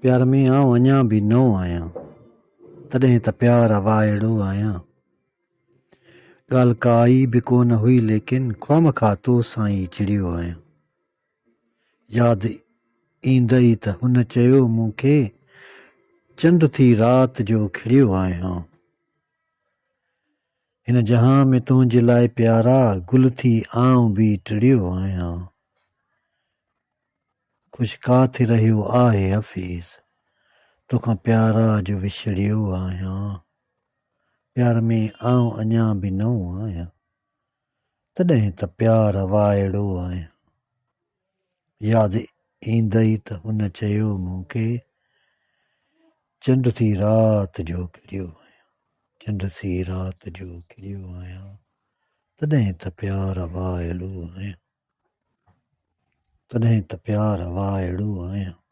प्यार में आऊं अञा बि नओं आहियां, तॾहिं त प्यार वाइड़ो आहियां। ॻाल्हि काई बि कोन हुई लेकिन ख़्वामख़ा तो सां ई चिड़ियो आहियां। यादि ईंदई त हुन चयो मूंखे, चंड थी राति जो खिड़ियो आहियां। हिन जहां में तुंहिंजे लाइ प्यारा गुल थी आऊं बि टिड़ियो आहियां। ख़ुशि काथे रहियो आहे हफ़ीज़, तोखां प्यारा जो विछड़ियो आहियां। प्यार में आऊं अञा बि नओं आहियां, तॾहिं त प्यार वाइड़ो आहियां। यादि ईंदई त हुन चयो मूंखे, चंड थी राति जो खिड़ियो आहियां। चंड थी राति जो खिड़ियो आहियां, तॾहिं त प्यार वाइड़ो आहियां। तॾहिं त प्यार वाइड़ो आहियां।